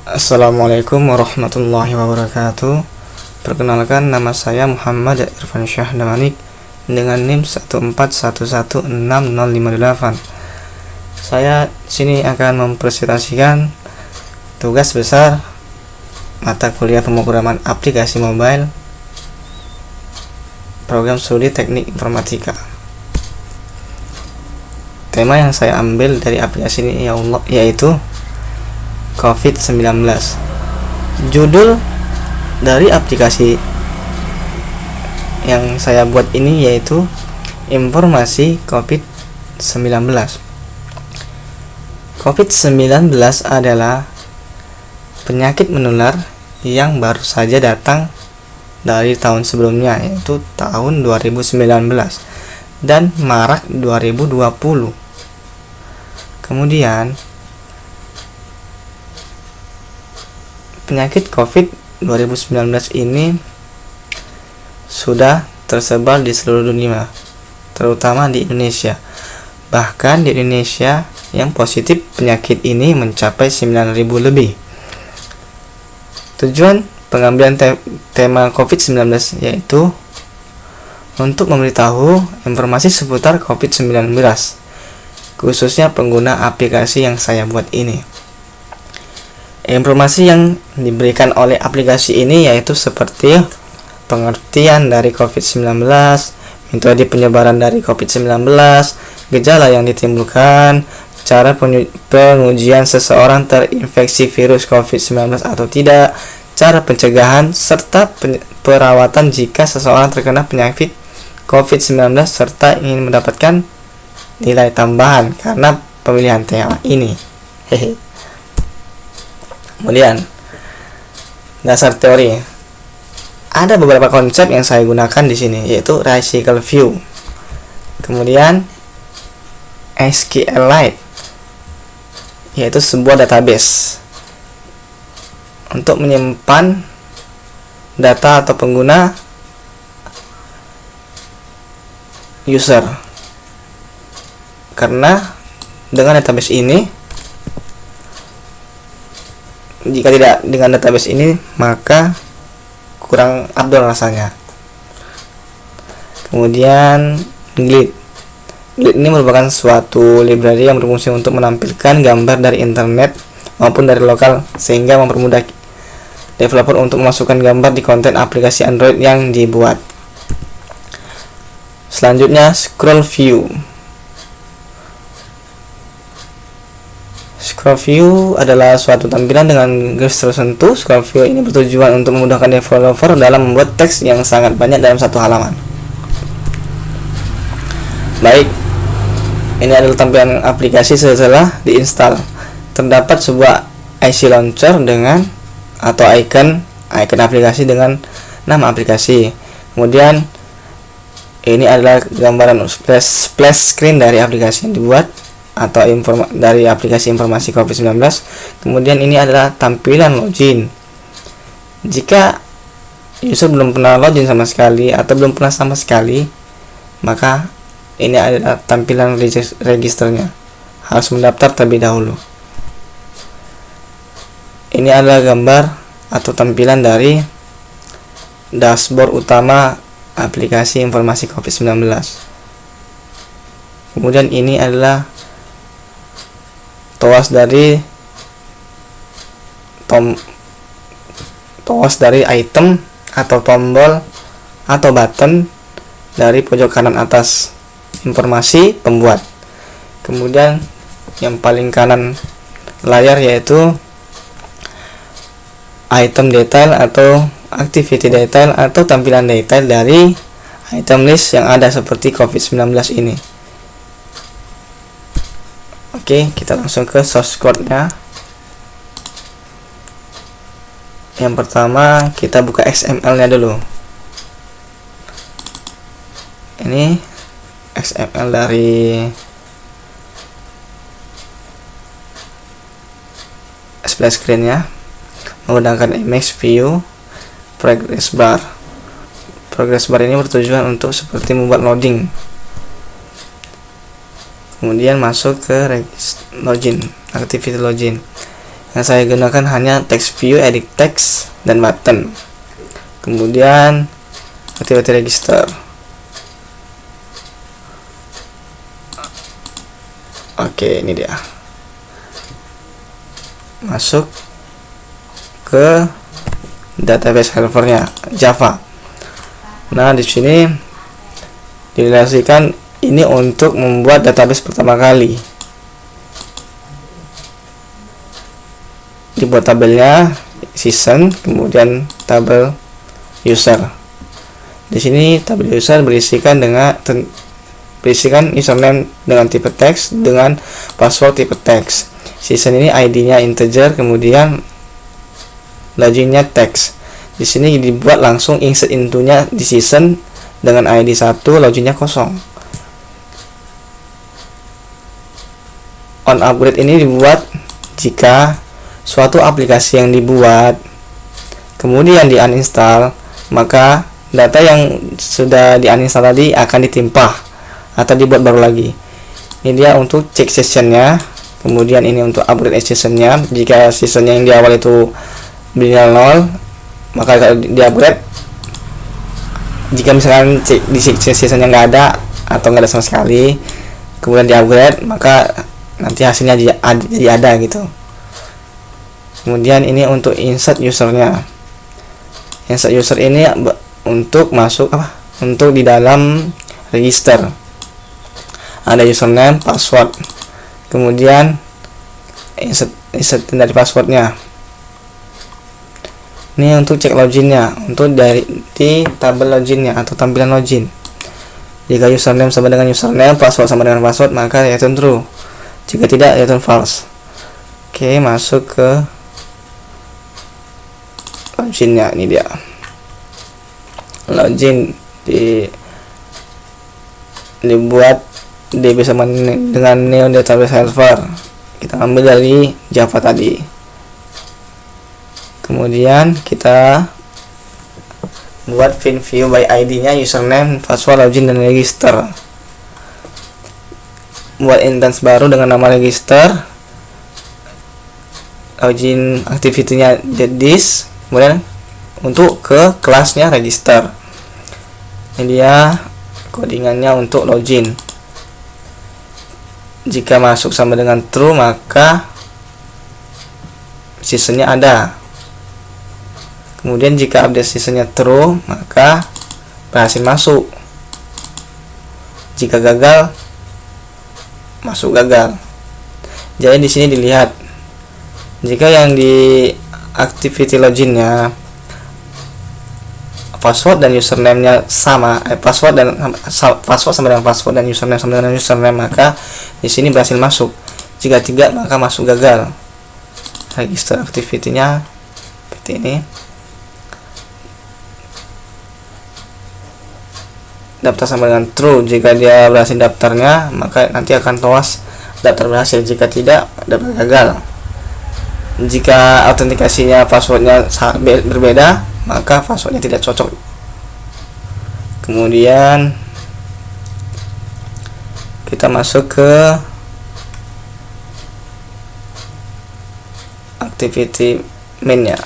Assalamualaikum warahmatullahi wabarakatuh. Perkenalkan, nama saya Muhammad Irfan Syah Damanik dengan NIM 141160058. Saya sini akan mempresentasikan tugas besar mata kuliah pemrograman aplikasi mobile program studi teknik informatika. Tema yang saya ambil dari aplikasi ini yaitu COVID-19. Judul dari aplikasi yang saya buat ini yaitu informasi COVID-19. COVID-19 adalah penyakit menular yang baru saja datang dari tahun sebelumnya, yaitu tahun 2019 dan Maret 2020. Kemudian penyakit COVID-19 ini sudah tersebar di seluruh dunia, terutama di Indonesia. Bahkan di Indonesia yang positif penyakit ini mencapai 9.000 lebih. Tujuan pengambilan tema COVID-19 yaitu untuk memberitahu informasi seputar COVID-19, khususnya pengguna aplikasi yang saya buat ini. Informasi yang diberikan oleh aplikasi ini yaitu seperti pengertian dari COVID-19, metode penyebaran dari COVID-19, gejala yang ditimbulkan, cara pengujian seseorang terinfeksi virus COVID-19 atau tidak, cara pencegahan, serta perawatan jika seseorang terkena penyakit COVID-19, serta ingin mendapatkan nilai tambahan karena pemilihan tema ini. Kemudian dasar teori. Ada beberapa konsep yang saya gunakan di sini, yaitu Recycle View. Kemudian SQLite, yaitu sebuah database untuk menyimpan data atau pengguna user. Karena dengan database ini, jika tidak dengan database ini, maka kurang afdol rasanya. Kemudian Glide ini merupakan suatu library yang berfungsi untuk menampilkan gambar dari internet maupun dari lokal, sehingga mempermudah developer untuk memasukkan gambar di konten aplikasi Android yang dibuat. Selanjutnya Scroll View. Scroll View adalah suatu tampilan dengan garis tersentuh. Scroll View ini bertujuan untuk memudahkan developer dalam membuat teks yang sangat banyak dalam satu halaman. Baik, ini adalah tampilan aplikasi setelah diinstal. Terdapat sebuah IC launcher dengan atau icon aplikasi dengan nama aplikasi. Kemudian ini adalah gambaran splash screen dari aplikasi yang dibuat atau dari aplikasi informasi COVID-19. Kemudian ini adalah tampilan login. Jika user belum pernah login sama sekali atau belum pernah sama sekali, maka ini adalah tampilan registernya. Harus mendaftar terlebih dahulu. Ini adalah gambar atau tampilan dari dashboard utama aplikasi informasi COVID-19. Kemudian ini adalah toas dari item atau tombol atau button dari pojok kanan atas informasi pembuat. Kemudian yang paling kanan layar yaitu item detail atau activity detail atau tampilan detail dari item list yang ada seperti COVID-19 ini. Oke, kita langsung ke source code-nya. Yang pertama, kita buka XML-nya dulu. Ini XML dari splash screen-nya menggunakan image view progress bar. Progress bar ini bertujuan untuk seperti membuat loading. Kemudian masuk ke login, activity login. Yang saya gunakan hanya text view, edit text, dan button. Kemudian activity register. Oke, ini dia. Masuk ke database servernya Java. Nah, di sini direlasikan ini untuk membuat database pertama kali. Dibuat tabelnya season, kemudian tabel user. Di sini tabel user berisikan username dengan tipe teks, dengan password tipe teks. Season ini ID-nya integer, kemudian loginnya teks. Di sini dibuat langsung insert into-nya di season dengan ID 1, loginnya kosong. On upgrade ini dibuat jika suatu aplikasi yang dibuat kemudian di uninstall, maka data yang sudah di uninstall tadi akan ditimpah atau dibuat baru lagi. Ini dia untuk cek sessionnya, kemudian ini untuk upgrade sessionnya. Jika sessionnya yang di awal itu binario 0, maka kalau di upgrade, jika misalkan di sessionnya nggak ada atau nggak ada sama sekali, kemudian di upgrade, maka nanti hasilnya jadi ada gitu. Kemudian ini untuk insert usernya. Insert user ini untuk masuk untuk di dalam register. Ada username, password. Kemudian insert dari passwordnya. Ini untuk cek loginnya, untuk di tabel loginnya atau tampilan login. Jika username sama dengan username, password sama dengan password, maka return true. Jika tidak, return false. Oke, masuk ke loginnya. Ini dia login, dibuat DB sama dengan Neo Database Server. Kita ambil dari Java tadi. Kemudian kita buat view by ID-nya, username, password, login, dan register. Buat instance baru dengan nama register, login activity-nya get this. Kemudian untuk ke kelasnya register. Ini dia codingannya untuk login. Jika masuk sama dengan true, maka seasonnya ada. Kemudian jika update seasonnya true, maka berhasil masuk. Jika gagal, masuk gagal. Jadi di sini dilihat, jika yang di activity loginnya password dan username-nya sama, password sama dengan password dan username sama dengan username, maka di sini berhasil masuk. Jika tidak, maka masuk gagal. Register activity-nya seperti ini. Daftar sama dengan true. Jika dia berhasil daftarnya, maka nanti akan lolos daftar berhasil. Jika tidak, daftar gagal. Jika autentikasinya passwordnya berbeda, maka passwordnya tidak cocok. Kemudian kita masuk ke activity main-nya.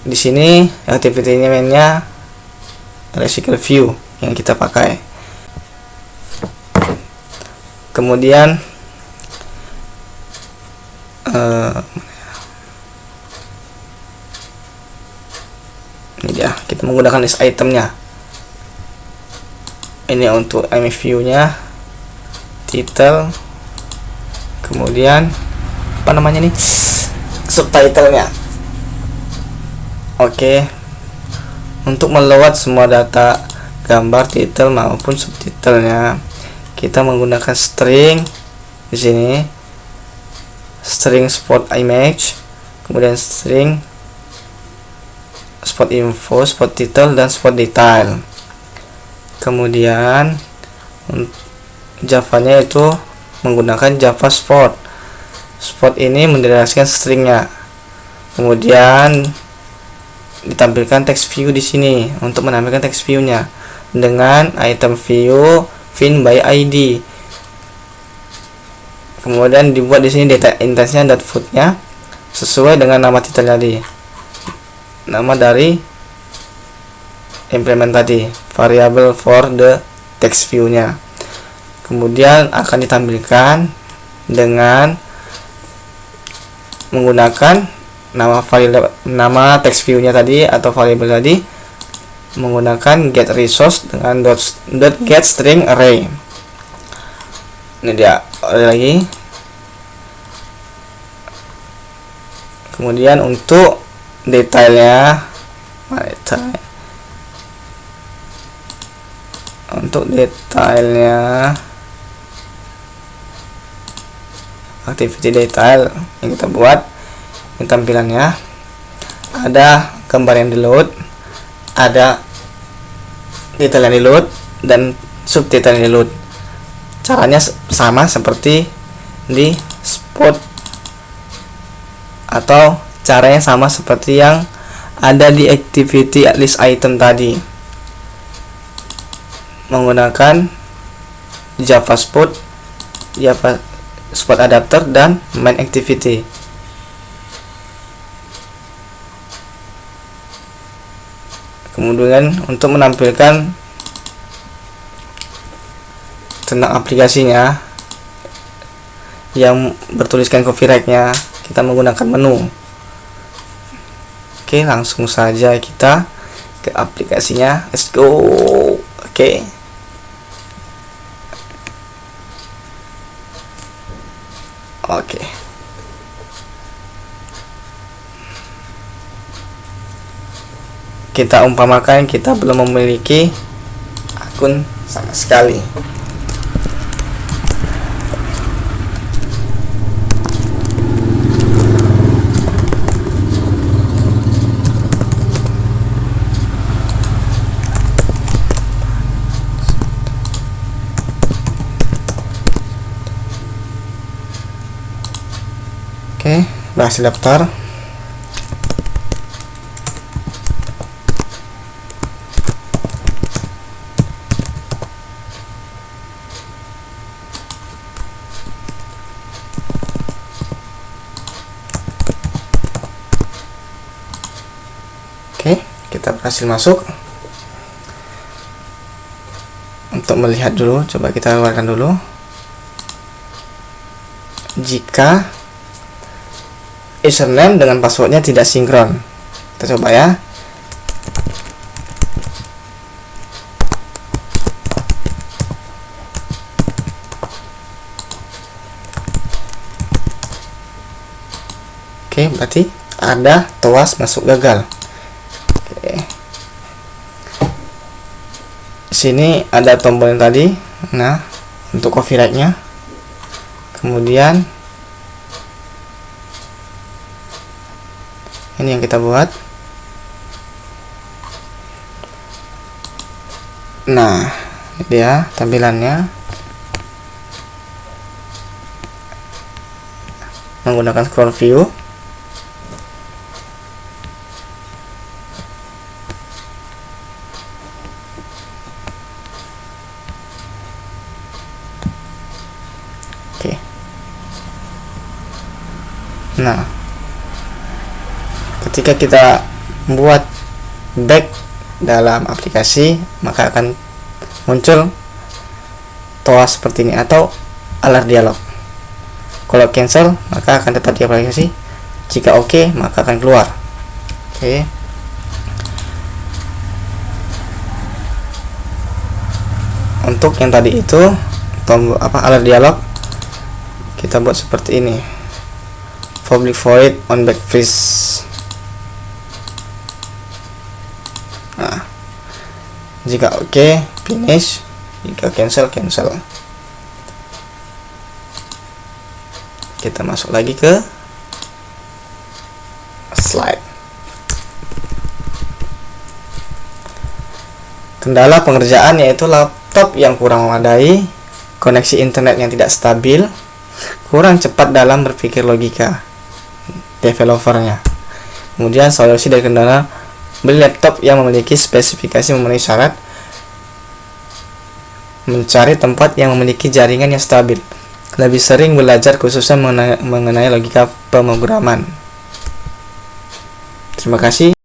Di sini activity-nya main-nya Recycle View yang kita pakai. Kemudian ini dia, kita menggunakan list itemnya. Ini untuk view nya, title, kemudian apa namanya nih, subtitle-nya. Oke. Untuk meload semua data gambar, title maupun subtitlenya, kita menggunakan string di sini, string spot image, kemudian string spot info, spot title, dan spot detail. Kemudian Java-nya itu menggunakan Java Spot. Spot ini mendeklarasikan stringnya. Kemudian ditampilkan text view di sini untuk menampilkan text view-nya dengan item view fin by ID. Kemudian dibuat di sini data instance-nya .food-nya sesuai dengan nama titel tadi, nama dari implement tadi, variable for the text view nya. Kemudian akan ditampilkan dengan menggunakan nama text view nya tadi atau variable tadi, menggunakan get resource dengan .get string array. Ini dia lagi. Kemudian untuk detailnya, activity detail yang kita buat, ini tampilannya ada gambar yang di load, ada detail yang di load, dan subdetail yang di load. Caranya sama seperti di spot, atau caranya sama seperti yang ada di activity list item tadi, menggunakan Java Spot adapter dan main activity. Kemudian untuk menampilkan tentang aplikasinya yang bertuliskan copyright-nya, kita menggunakan menu. Oke, langsung saja kita ke aplikasinya. Let's go. Oke. Kita umpamakan kita belum memiliki akun sama sekali. Oke, berhasil daftar. Oke, kita berhasil masuk. Untuk melihat dulu, coba kita keluarkan dulu. Jika username dengan passwordnya tidak sinkron, kita coba ya. Oke, berarti ada TOAS masuk gagal. Oke. Sini ada tombol yang tadi. Nah, untuk copyright-nya. Kemudian ini yang kita buat. Nah, ini dia tampilannya menggunakan scroll view. Oke. Nah, ketika kita membuat back dalam aplikasi, maka akan muncul TOAS seperti ini atau alert dialog. Kalau cancel, maka akan tetap di aplikasi. Jika oke, maka akan keluar. Oke. Untuk yang tadi itu tombol alert dialog, kita buat seperti ini. Public void on back freeze. Nah, jika oke, finish. Jika cancel, cancel. Kita masuk lagi ke slide. Kendala pengerjaan yaitu laptop yang kurang memadai, koneksi internet yang tidak stabil, kurang cepat dalam berpikir logika developernya. Kemudian solusi dari kendala: beli laptop yang memiliki spesifikasi memenuhi syarat, mencari tempat yang memiliki jaringan yang stabil, lebih sering belajar khususnya mengenai logika pemrograman. Terima kasih.